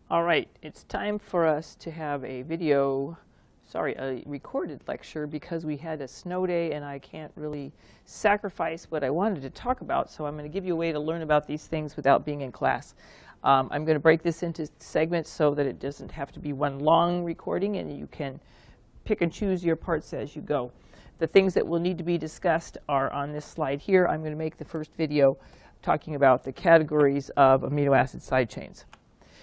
All right, it's time for us to have a recorded lecture because we had a snow day and I can't really sacrifice what I wanted to talk about, so I'm going to give you a way to learn about these things without being in class. I'm going to break this into segments so that it doesn't have to be one long recording and you can pick and choose your parts as you go. The things that will need to be discussed are on this slide here. I'm going to make the first video talking about the categories of amino acid side chains.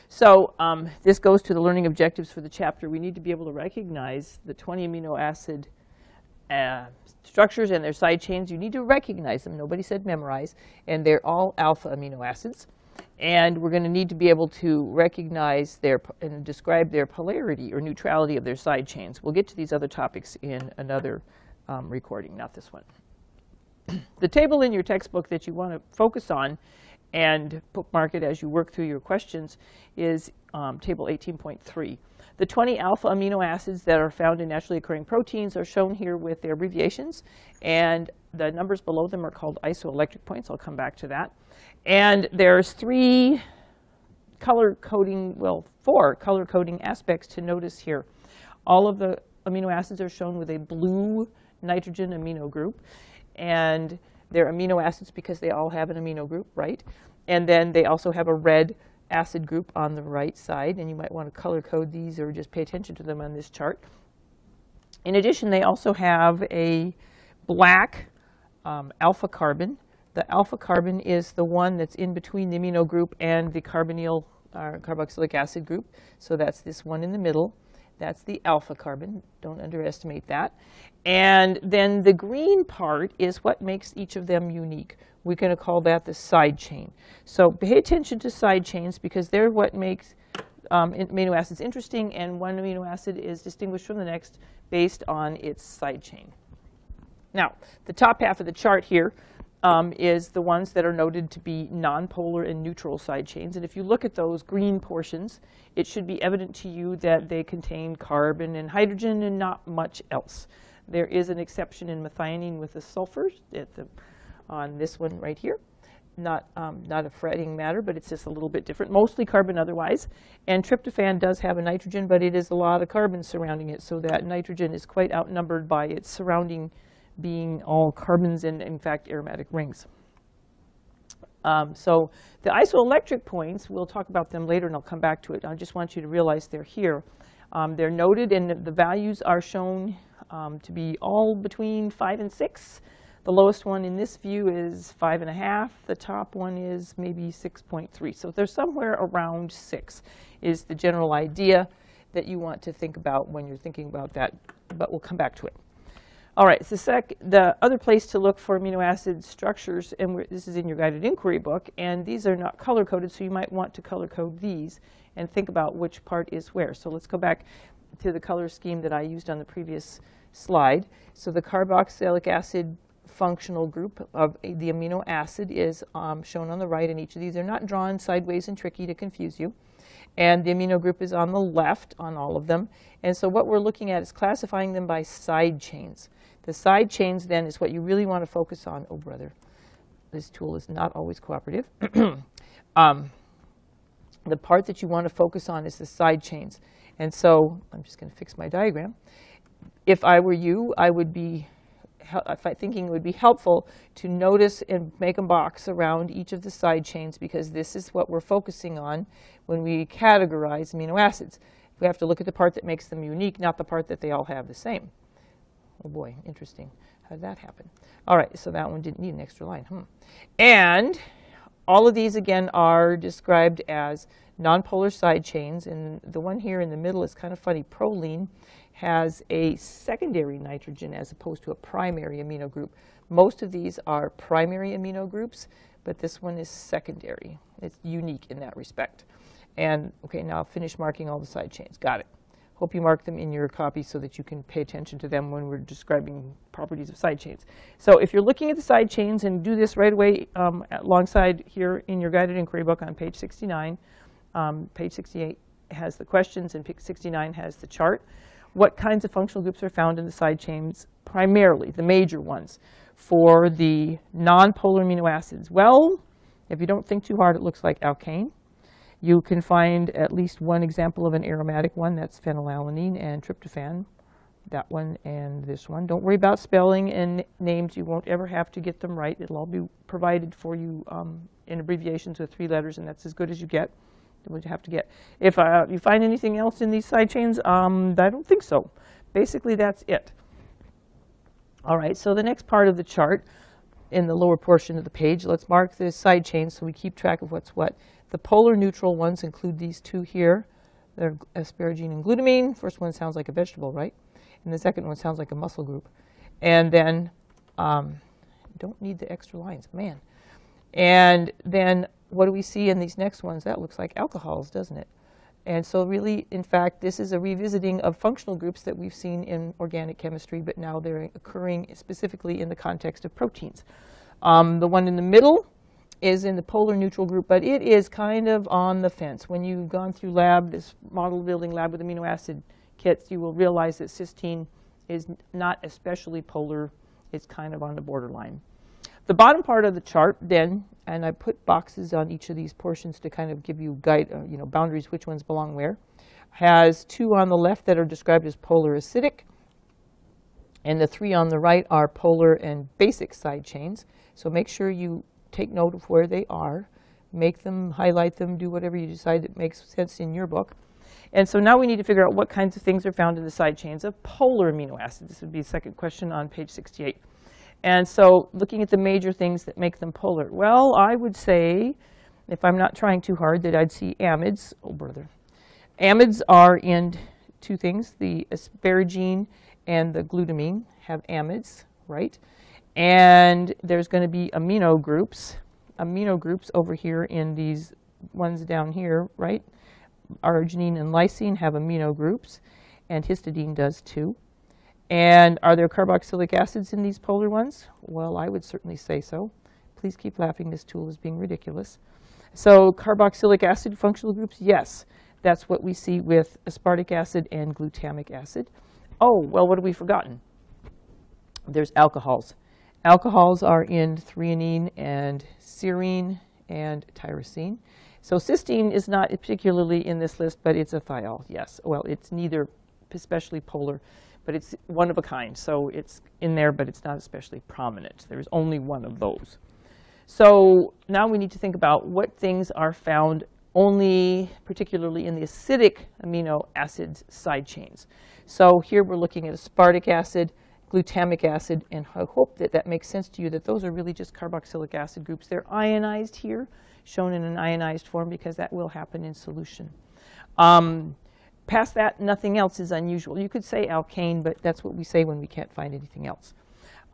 So this goes to the learning objectives for the chapter. We need to be able to recognize the 20 amino acid structures and their side chains. You need to recognize them. Nobody said memorize. And they're all alpha amino acids. And we're going to need to be able to recognize and describe their polarity or neutrality of their side chains. We'll get to these other topics in another recording, not this one. The table in your textbook that you want to focus on and bookmark it as you work through your questions is table 18.3. The 20 alpha amino acids that are found in naturally occurring proteins are shown here with their abbreviations, and the numbers below them are called isoelectric points. I'll come back to that. And there's four color coding aspects to notice here. All of the amino acids are shown with a blue nitrogen amino group, and they're amino acids because they all have an amino group, right? And then they also have a red acid group on the right side, and you might want to color code these or just pay attention to them on this chart. In addition, they also have a black alpha carbon. The alpha carbon is the one that's in between the amino group and the carbonyl carboxylic acid group. So that's this one in the middle. That's the alpha carbon. Don't underestimate that. And then the green part is what makes each of them unique. We're going to call that the side chain. So pay attention to side chains because they're what makes amino acids interesting, and one amino acid is distinguished from the next based on its side chain. Now, the top half of the chart here is the ones that are noted to be nonpolar and neutral side chains. And if you look at those green portions, it should be evident to you that they contain carbon and hydrogen and not much else. There is an exception in methionine with the sulfurs on this one right here. Not a fretting matter, but it's just a little bit different. Mostly carbon otherwise. And tryptophan does have a nitrogen, but it is a lot of carbon surrounding it, so that nitrogen is quite outnumbered by its surrounding being all carbons and, in fact, aromatic rings. So the isoelectric points, we'll talk about them later, and I'll come back to it. I just want you to realize they're here. They're noted, and the values are shown to be all between 5 and 6. The lowest one in this view is 5.5. The top one is maybe 6.3. So they're somewhere around 6 is the general idea that you want to think about when you're thinking about that, but we'll come back to it. All right, so the other place to look for amino acid structures, and this is in your guided inquiry book, and these are not color-coded, so you might want to color-code these and think about which part is where. So let's go back to the color scheme that I used on the previous slide. So the carboxylic acid functional group of the amino acid is shown on the right, and each of these are not drawn sideways and tricky to confuse you. And the amino group is on the left on all of them. And so what we're looking at is classifying them by side chains. The side chains, then, is what you really want to focus on. Oh, brother, this tool is not always cooperative. The part that you want to focus on is the side chains. And so I'm just going to fix my diagram. If I were you, I would be thinking it would be helpful to notice and make a box around each of the side chains, because this is what we're focusing on when we categorize amino acids. We have to look at the part that makes them unique, not the part that they all have the same. Oh boy, interesting. How did that happen? All right, so that one didn't need an extra line. And all of these, again, are described as nonpolar side chains. And the one here in the middle is kind of funny. Proline has a secondary nitrogen as opposed to a primary amino group. Most of these are primary amino groups, but this one is secondary. It's unique in that respect. And OK, now I'll finish marking all the side chains. Got it. Hope you mark them in your copy so that you can pay attention to them when we're describing properties of side chains. So if you're looking at the side chains, and do this right away alongside here in your guided inquiry book on page 69. Page 68 has the questions, and page 69 has the chart. What kinds of functional groups are found in the side chains? Primarily, the major ones. For the nonpolar amino acids, well, if you don't think too hard, it looks like alkane. You can find at least one example of an aromatic one, that's phenylalanine and tryptophan, that one and this one. Don't worry about spelling and names. You won't ever have to get them right. It'll all be provided for you in abbreviations with 3 letters, and that's as good as you get. What you have to get. If you find anything else in these side chains, I don't think so. Basically, that's it. All right, so the next part of the chart in the lower portion of the page, let's mark the side chains so we keep track of what's what. The polar neutral ones include these 2 here. They're asparagine and glutamine. First one sounds like a vegetable, right? And the second one sounds like a muscle group. And then, don't need the extra lines, man. And then what do we see in these next ones? That looks like alcohols, doesn't it? And so really, in fact, this is a revisiting of functional groups that we've seen in organic chemistry, but now they're occurring specifically in the context of proteins. The one in the middle is in the polar neutral group, but it is kind of on the fence. When you've gone through this model building lab with amino acid kits, you will realize that cysteine is not especially polar. It's kind of on the borderline. The bottom part of the chart then, and I put boxes on each of these portions to kind of give you boundaries, which ones belong where, has 2 on the left that are described as polar acidic, and the 3 on the right are polar and basic side chains. So make sure you take note of where they are, make them, highlight them, do whatever you decide that makes sense in your book. And so now we need to figure out what kinds of things are found in the side chains of polar amino acids. This would be the second question on page 68. And so looking at the major things that make them polar, well, I would say, if I'm not trying too hard, that I'd see amides. Oh, brother. Amides are in 2 things. The asparagine and the glutamine have amides, right? And there's going to be amino groups over here in these ones down here, right? Arginine and lysine have amino groups, and histidine does too. And are there carboxylic acids in these polar ones? Well, I would certainly say so. Please keep laughing. This tool is being ridiculous. So carboxylic acid functional groups, yes. That's what we see with aspartic acid and glutamic acid. Oh, well, what have we forgotten? There's alcohols. Alcohols are in threonine and serine and tyrosine. So cysteine is not particularly in this list, but it's a thiol, yes. Well, it's neither especially polar, but it's one of a kind. So it's in there, but it's not especially prominent. There's only one of those. So now we need to think about what things are found only particularly in the acidic amino acids side chains. So here we're looking at aspartic acid, glutamic acid, and I hope that that makes sense to you, that those are really just carboxylic acid groups. They're ionized here, shown in an ionized form, because that will happen in solution. Past that, nothing else is unusual. You could say alkane, but that's what we say when we can't find anything else.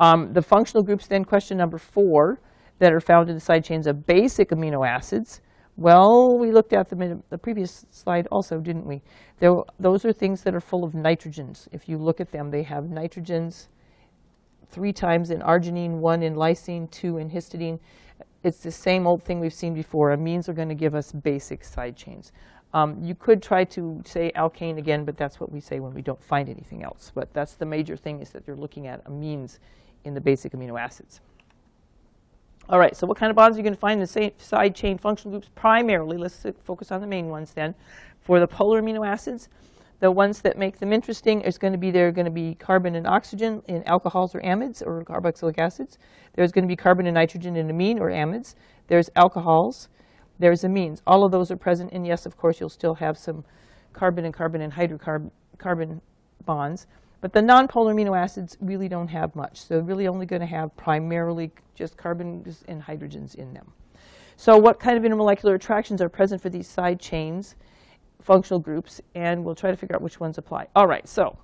The functional groups then, question number 4, that are found in the side chains of basic amino acids. Well, we looked at them in the previous slide also, didn't we? Those are things that are full of nitrogens. If you look at them, they have nitrogens 3 times in arginine, 1 in lysine, 2 in histidine. It's the same old thing we've seen before. Amines are going to give us basic side chains. You could try to say alkane again, but that's what we say when we don't find anything else. But that's the major thing, is that they're looking at amines in the basic amino acids. All right, so what kind of bonds are you going to find in the same side chain functional groups? Primarily, let's focus on the main ones then. For the polar amino acids, the ones that make them interesting is going to be, there are going to be carbon and oxygen in alcohols or amides or carboxylic acids. There's going to be carbon and nitrogen in amine or amides. There's alcohols. There's amines. All of those are present, and yes, of course, you'll still have some carbon and hydrocarbon bonds. But the nonpolar amino acids really don't have much. So they're really only going to have primarily just carbons and hydrogens in them. So what kind of intermolecular attractions are present for these side chains functional groups? And we'll try to figure out which ones apply. All right, so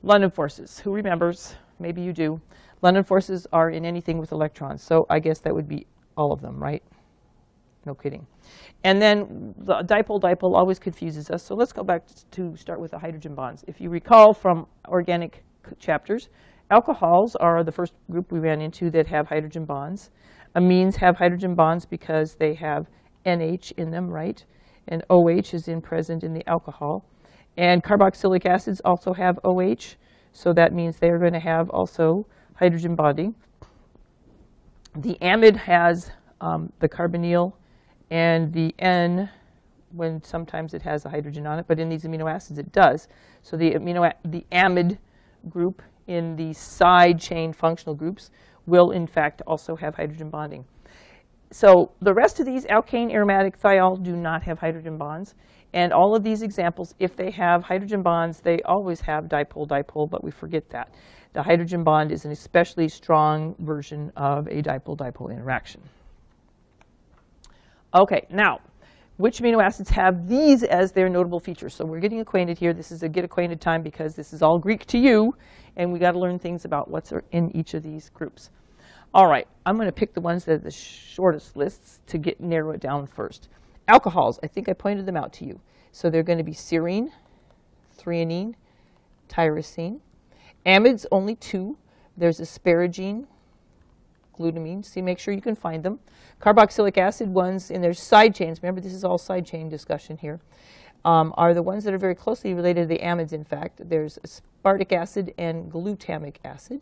London forces. Who remembers? Maybe you do. London forces are in anything with electrons. So I guess that would be all of them, right? No kidding. And then the dipole always confuses us. So let's go back to start with the hydrogen bonds. If you recall from organic chapters, alcohols are the first group we ran into that have hydrogen bonds. Amines have hydrogen bonds because they have NH in them, right? And OH is present in the alcohol. And carboxylic acids also have OH. So that means they are going to have also hydrogen bonding. The amide has the carbonyl, and the N when sometimes it has a hydrogen on it, but in these amino acids it does. So the amide group in the side chain functional groups will in fact also have hydrogen bonding. So the rest of these, alkane, aromatic, thiol, do not have hydrogen bonds. And all of these examples, if they have hydrogen bonds, they always have dipole-dipole, but we forget that. The hydrogen bond is an especially strong version of a dipole-dipole interaction. Okay, now, which amino acids have these as their notable features? So we're getting acquainted here. This is a get acquainted time because this is all Greek to you, and we got to learn things about what's in each of these groups. All right, I'm going to pick the ones that are the shortest lists to narrow it down first. Alcohols, I think I pointed them out to you. So they're going to be serine, threonine, tyrosine. Amides, only two. There's asparagine, glutamine, so make sure you can find them. Carboxylic acid ones in their side chains, remember this is all side chain discussion here, are the ones that are very closely related to the amides, in fact. There's aspartic acid and glutamic acid.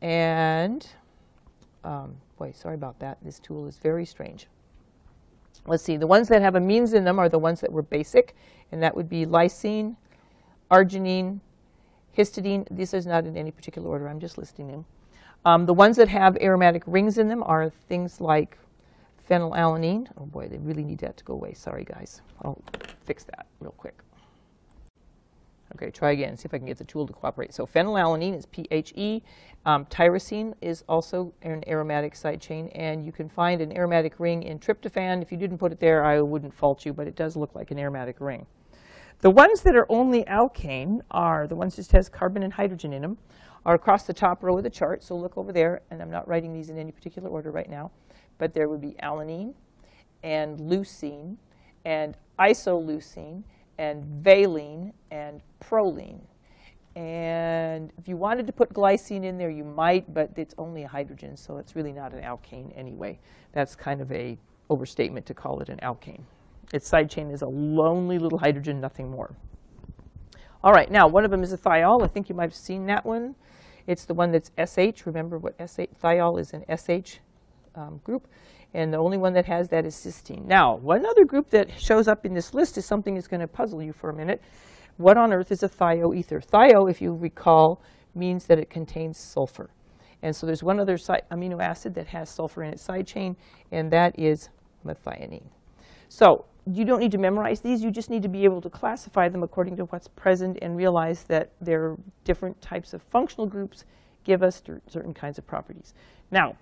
And, boy, sorry about that. This tool is very strange. Let's see. The ones that have amines in them are the ones that were basic, and that would be lysine, arginine, histidine. This is not in any particular order. I'm just listing them. The ones that have aromatic rings in them are things like phenylalanine. Oh, boy, they really need that to go away. Sorry, guys. I'll fix that real quick. Okay, try again, see if I can get the tool to cooperate. So phenylalanine is PHE. Tyrosine is also an aromatic side chain, and you can find an aromatic ring in tryptophan. If you didn't put it there, I wouldn't fault you, but it does look like an aromatic ring. The ones that are only alkane are the ones that just has carbon and hydrogen in them, are across the top row of the chart. So look over there, and I'm not writing these in any particular order right now, but there would be alanine and leucine and isoleucine and valine and proline. And if you wanted to put glycine in there, you might, but it's only a hydrogen, so it's really not an alkane anyway. That's kind of a overstatement to call it an alkane. Its side chain is a lonely little hydrogen, nothing more. All right, now one of them is a thiol. I think you might have seen that one. It's the one that's SH. Remember what SH, thiol is an SH group. And the only one that has that is cysteine. Now, one other group that shows up in this list is something that's going to puzzle you for a minute. What on earth is a thioether? Thio, if you recall, means that it contains sulfur. And so there's one other amino acid that has sulfur in its side chain, and that is methionine. So you don't need to memorize these. You just need to be able to classify them according to what's present and realize that their different types of functional groups give us certain kinds of properties. Now,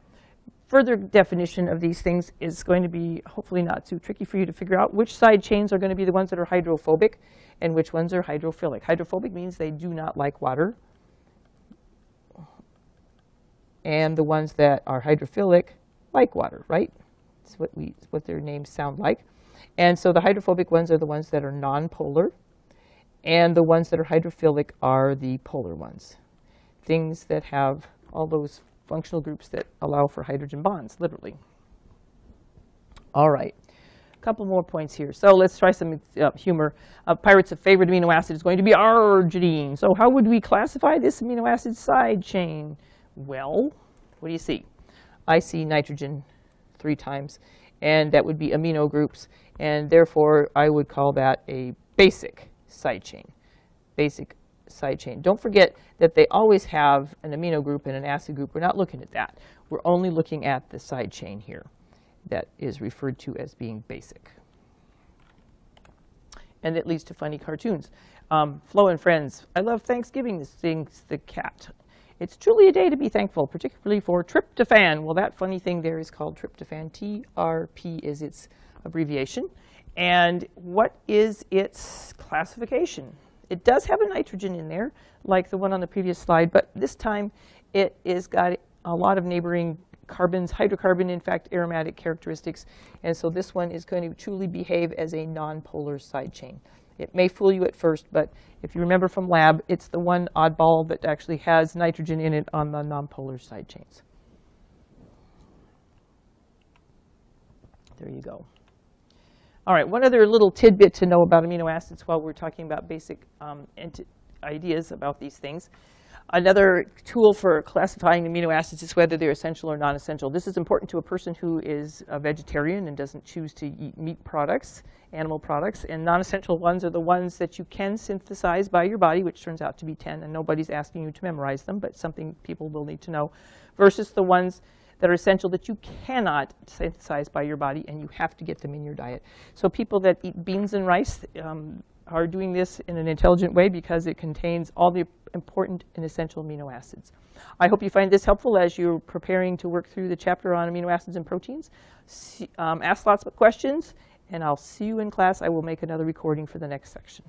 further definition of these things is going to be hopefully not too tricky for you to figure out which side chains are going to be the ones that are hydrophobic and which ones are hydrophilic. Hydrophobic means they do not like water. And the ones that are hydrophilic like water, right? It's what their names sound like. And so the hydrophobic ones are the ones that are nonpolar, and the ones that are hydrophilic are the polar ones. Things that have all those functional groups that allow for hydrogen bonds, literally. All right, a couple more points here. So let's try some humor. Pirates' favorite amino acid is going to be arginine. So how would we classify this amino acid side chain? Well, what do you see? I see nitrogen 3 times, and that would be amino groups, and therefore I would call that a basic side chain. Basic side chain. Don't forget that they always have an amino group and an acid group. We're not looking at that. We're only looking at the side chain here that is referred to as being basic. And it leads to funny cartoons. Flo and Friends, I love Thanksgiving. This thing's the cat. It's truly a day to be thankful, particularly for tryptophan. Well, that funny thing there is called tryptophan. TRP is its abbreviation. And what is its classification? It does have a nitrogen in there, like the one on the previous slide, but this time it is got a lot of neighboring carbons, hydrocarbon, in fact, aromatic characteristics. And so this one is going to truly behave as a nonpolar side chain. It may fool you at first, but if you remember from lab, it's the one oddball that actually has nitrogen in it on the nonpolar side chains. There you go. All right, one other little tidbit to know about amino acids while we're talking about basic ideas about these things. Another tool for classifying amino acids is whether they're essential or non-essential. This is important to a person who is a vegetarian and doesn't choose to eat meat products, animal products. And non-essential ones are the ones that you can synthesize by your body, which turns out to be 10, and nobody's asking you to memorize them, but something people will need to know, versus the ones that are essential that you cannot synthesize by your body, and you have to get them in your diet. So people that eat beans and rice are doing this in an intelligent way because it contains all the important and essential amino acids. I hope you find this helpful as you're preparing to work through the chapter on amino acids and proteins. Ask lots of questions, and I'll see you in class. I will make another recording for the next section.